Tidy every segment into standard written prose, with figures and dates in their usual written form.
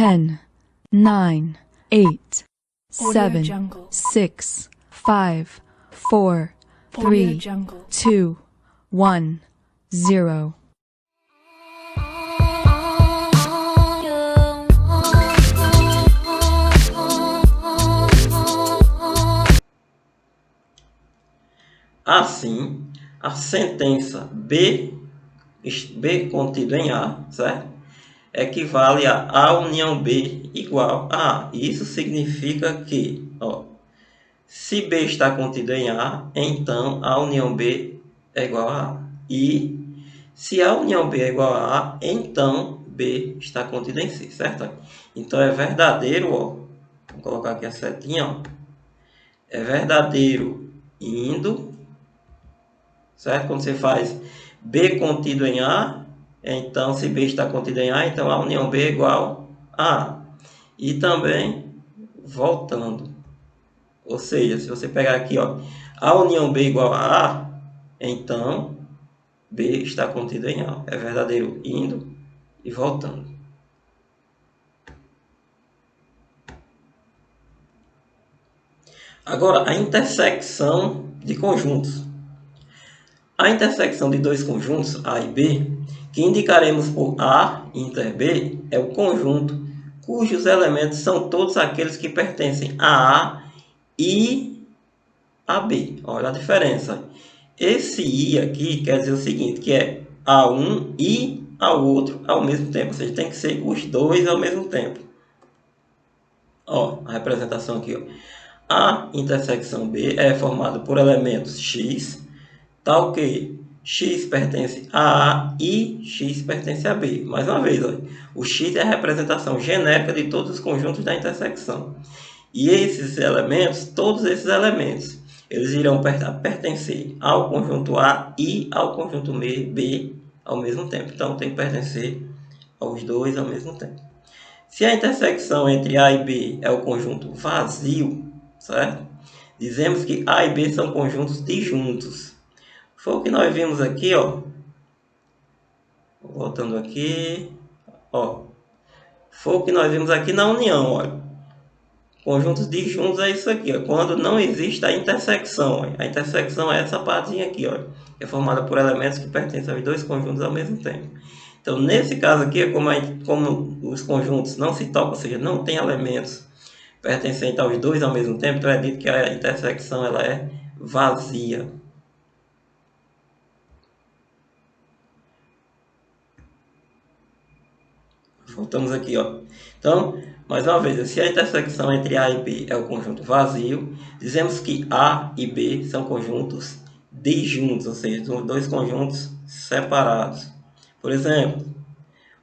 10, 9, 8, 7, 6, 5, 4, 3, 2, 1, 0. Assim, a sentença B contido em A, certo? Equivale a A união B igual a A. Isso significa que, se B está contido em A, então A união B é igual a A. E se A união B é igual a A, então B está contido em C, certo? Então é verdadeiro, vou colocar aqui a setinha, é verdadeiro indo, certo? Quando você faz B contido em A, então se B está contido em A, então A união B é igual a A. E também voltando. Ou seja, se você pegar aqui, A união B igual a A, então B está contido em A. É verdadeiro indo e voltando. Agora, a intersecção de conjuntos. A intersecção de dois conjuntos, A e B, que indicaremos por A inter B, é o conjunto cujos elementos são todos aqueles que pertencem a A e a B. Olha a diferença. Esse I aqui quer dizer o seguinte, que é a um e ao outro ao mesmo tempo. Ou seja, tem que ser os dois ao mesmo tempo. A representação aqui. A intersecção B é formada por elementos X, tal que X pertence a A e X pertence a B. Mais uma vez, o X é a representação genérica de todos os conjuntos da intersecção. E esses elementos, todos esses elementos, eles irão pertencer ao conjunto A e ao conjunto B ao mesmo tempo. Então, tem que pertencer aos dois ao mesmo tempo. Se a intersecção entre A e B é o conjunto vazio, certo? Dizemos que A e B são conjuntos disjuntos. Foi o que nós vimos aqui, voltando aqui, foi o que nós vimos aqui na união, olha. Conjuntos disjuntos é isso aqui, quando não existe a intersecção. A intersecção é essa partezinha aqui, que é formada por elementos que pertencem aos dois conjuntos ao mesmo tempo. Então, nesse caso aqui, como os conjuntos não se tocam, ou seja, não tem elementos pertencentes aos dois ao mesmo tempo, então é dito que a intersecção ela é vazia. Voltamos aqui, Então, mais uma vez, se a intersecção entre A e B é o conjunto vazio, dizemos que A e B são conjuntos disjuntos, ou seja, são dois conjuntos separados. Por exemplo,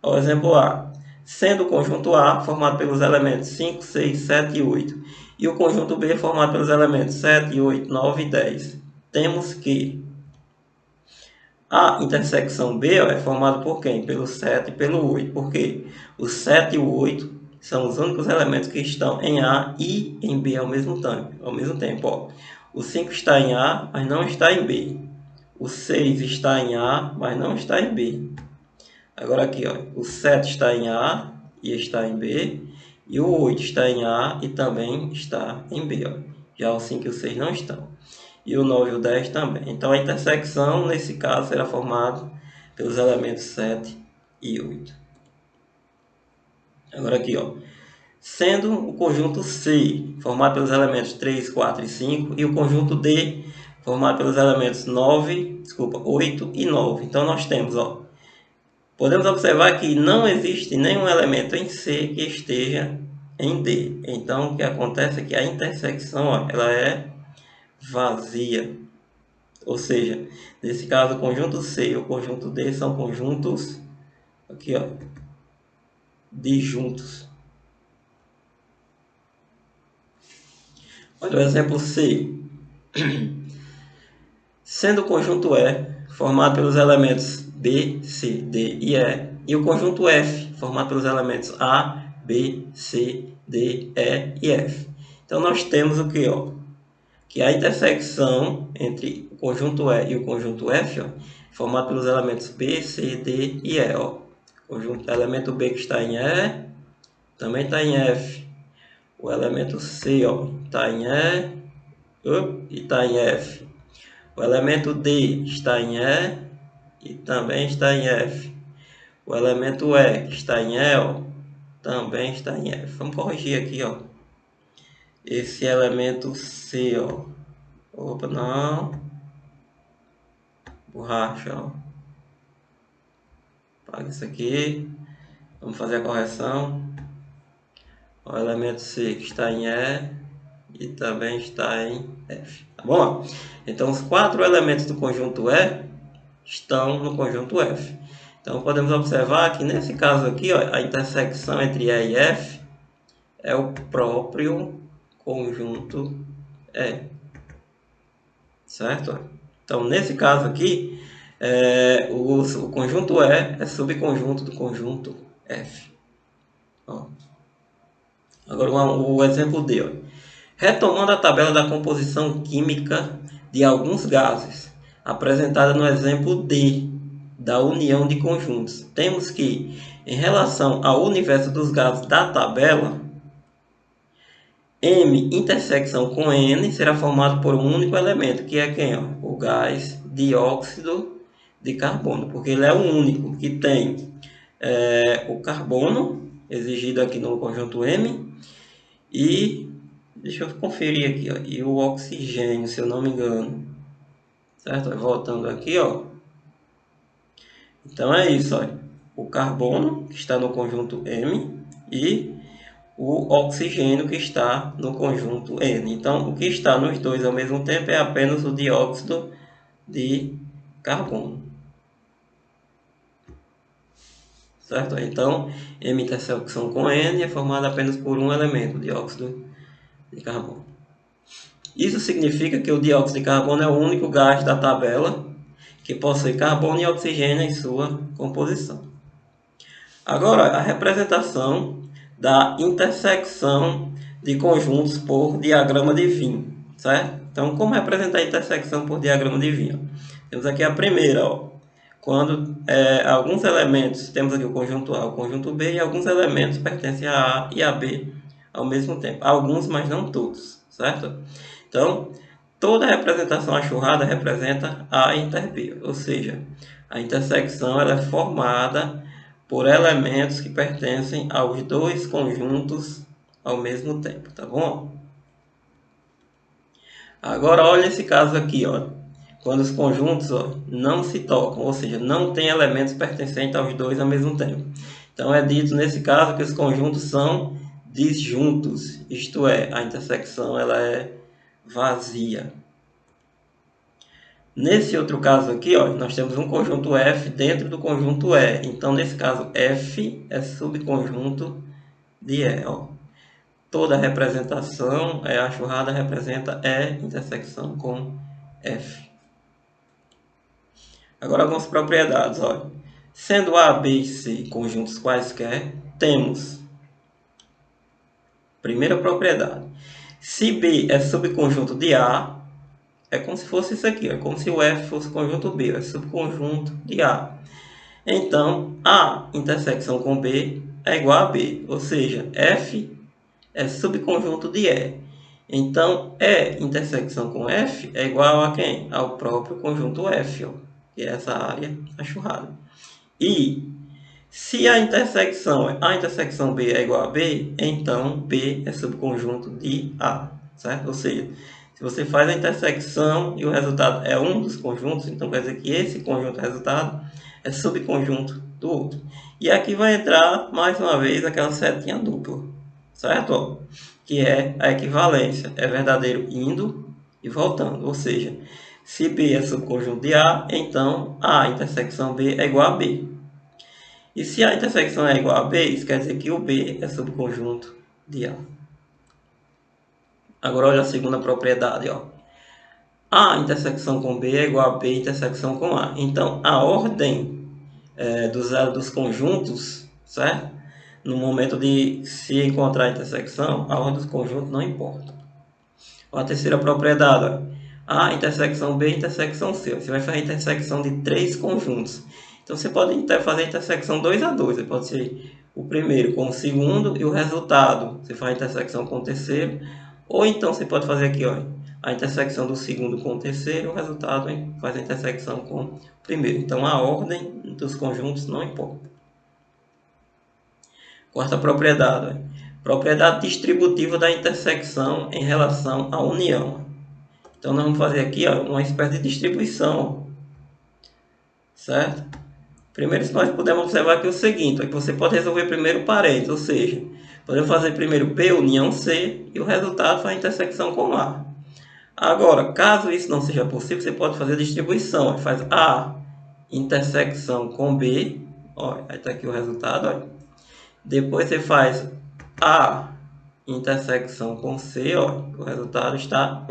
o exemplo A, sendo o conjunto A formado pelos elementos 5, 6, 7 e 8, e o conjunto B formado pelos elementos 7, 8, 9 e 10, temos que a intersecção B é formada por quem? Pelo 7 e pelo 8. Por quê? O 7 e o 8 são os únicos elementos que estão em A e em B ao mesmo tempo. O 5 está em A, mas não está em B. O 6 está em A, mas não está em B. Agora aqui, o 7 está em A e está em B. E o 8 está em A e também está em B. Já o 5 e o 6 não estão. E o 9 e o 10 também. Então, a intersecção, nesse caso, será formada pelos elementos 7 e 8. Agora aqui, sendo o conjunto C formado pelos elementos 3, 4 e 5, e o conjunto D formado pelos elementos 8 e 9. Então, nós temos, podemos observar que não existe nenhum elemento em C que esteja em D. Então, o que acontece é que a intersecção, ela é vazia. Ou seja, nesse caso, o conjunto C e o conjunto D são conjuntos aqui, disjuntos. Olha o exemplo C. Sendo o conjunto E formado pelos elementos B, C, D e E, e o conjunto F formado pelos elementos A, B, C, D, E e F. Então, nós temos o que? Que a intersecção entre o conjunto E e o conjunto F, formado pelos elementos B, C, D e E. O elemento B que está em E também está em F. O elemento C, está em E e está em F. O elemento D está em E e também está em F. O elemento E, que está em E, também está em F. Vamos corrigir aqui, esse elemento C, opa, não, borracha, apaga isso aqui, vamos fazer a correção. O elemento C, que está em E e também está em F, tá bom? Então os 4 elementos do conjunto E estão no conjunto F. Então podemos observar que nesse caso aqui, a intersecção entre E e F é o próprio conjunto E, certo? Então nesse caso aqui, o conjunto E é subconjunto do conjunto F. Agora o exemplo D. Retomando a tabela da composição química de alguns gases, apresentada no exemplo D, da união de conjuntos, temos que, em relação ao universo dos gases da tabela, M intersecção com N será formado por um único elemento, que é quem? O gás dióxido de carbono, porque ele é o único que tem o carbono, exigido aqui no conjunto M, e deixa eu conferir aqui, e o oxigênio, se eu não me engano, certo? Voltando aqui, então é isso, o carbono que está no conjunto M e o oxigênio que está no conjunto N. Então o que está nos dois ao mesmo tempo é apenas o dióxido de carbono, certo? Então M intersecção com N é formada apenas por um elemento, o dióxido de carbono. Isso significa que o dióxido de carbono é o único gás da tabela que possui carbono e oxigênio em sua composição. Agora, a representação da intersecção de conjuntos por diagrama de Wien, certo? Então, como representar a intersecção por diagrama de Wien? Temos aqui a primeira, quando alguns elementos, temos aqui o conjunto A, o conjunto B, e alguns elementos pertencem a A e a B ao mesmo tempo. Alguns, mas não todos, certo? Então, toda representação achurrada representa A inter B, ou seja, a intersecção ela é formada por elementos que pertencem aos dois conjuntos ao mesmo tempo, tá bom? Agora, olha esse caso aqui, quando os conjuntos não se tocam, ou seja, não tem elementos pertencentes aos dois ao mesmo tempo. Então, é dito nesse caso que os conjuntos são disjuntos, isto é, a intersecção ela é vazia. Nesse outro caso aqui, nós temos um conjunto F dentro do conjunto E. Então, nesse caso, F é subconjunto de E. Toda representação, a achurrada representa E intersecção com F. Agora, algumas propriedades. Sendo A, B e C conjuntos quaisquer, temos, primeira propriedade, se B é subconjunto de A, é como se fosse isso aqui, é como se o F fosse conjunto B, é subconjunto de A. Então, A intersecção com B é igual a B, ou seja, F é subconjunto de E. Então, E intersecção com F é igual a quem? Ao próprio conjunto F, que é essa área achurrada. E se a intersecção B é igual a B, então B é subconjunto de A, certo? Ou seja, se você faz a intersecção e o resultado é um dos conjuntos, então quer dizer que esse conjunto resultado é subconjunto do outro. E aqui vai entrar, mais uma vez, aquela setinha dupla, certo? Que é a equivalência, é verdadeiro indo e voltando. Ou seja, se B é subconjunto de A, então A intersecção B é igual a B. E se a intersecção é igual a B, isso quer dizer que o B é subconjunto de A. Agora olha a segunda propriedade, A intersecção com B é igual a B intersecção com A. Então, a ordem dos conjuntos, certo? No momento de se encontrar a intersecção, a ordem dos conjuntos não importa. A terceira propriedade, A intersecção B intersecção C. Você vai fazer a intersecção de 3 conjuntos. Então você pode fazer a intersecção 2 a 2. Pode ser o primeiro com o segundo e o resultado você faz a intersecção com o terceiro. Ou então você pode fazer aqui, ó, a intersecção do segundo com o terceiro e o resultado faz a intersecção com o primeiro. Então a ordem dos conjuntos não importa. Quarta propriedade, ó, propriedade distributiva da intersecção em relação à união. Então nós vamos fazer aqui, ó, uma espécie de distribuição, certo? Primeiro nós podemos observar aqui o seguinte, ó, que você pode resolver primeiro parênteses, ou seja, podemos fazer primeiro P união C e o resultado faz a intersecção com A. Agora, caso isso não seja possível, você pode fazer a distribuição, ó, faz A intersecção com B, ó, aí está aqui o resultado, ó. Depois você faz A intersecção com C, ó, o resultado está...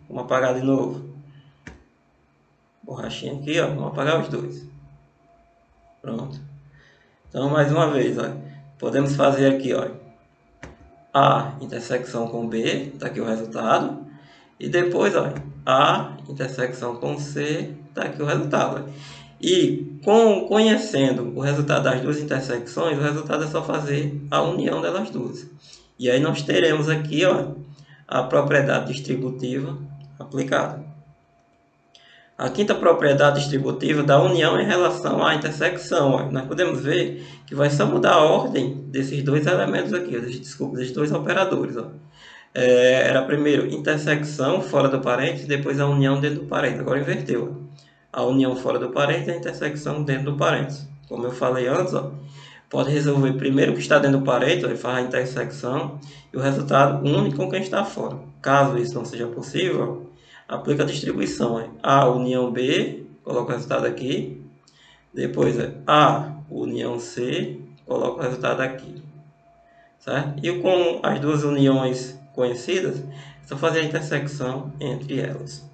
Vamos apagar de novo. Borrachinha aqui, ó, vamos apagar os dois. Pronto. Então, mais uma vez, ó, podemos fazer aqui, ó, A intersecção com B, está aqui o resultado. E depois, ó, A intersecção com C, está aqui o resultado. Ó. E conhecendo o resultado das duas intersecções, o resultado é só fazer a união delas duas. E aí nós teremos aqui, ó, a propriedade distributiva aplicada. A quinta propriedade distributiva da união em relação à intersecção. Ó, nós podemos ver que vai só mudar a ordem desses dois elementos aqui, desculpa, desses dois operadores. Ó. Era primeiro intersecção fora do parênteses, depois a união dentro do parênteses. Agora inverteu. Ó. A união fora do parênteses e a intersecção dentro do parênteses. Como eu falei antes, ó, pode resolver primeiro o que está dentro do parênteses, ele faz a intersecção e o resultado único com quem está fora. Caso isso não seja possível, aplica a distribuição. A união B, coloca o resultado aqui. Depois A união C, coloca o resultado aqui. Certo? E com as duas uniões conhecidas, é só fazer a intersecção entre elas.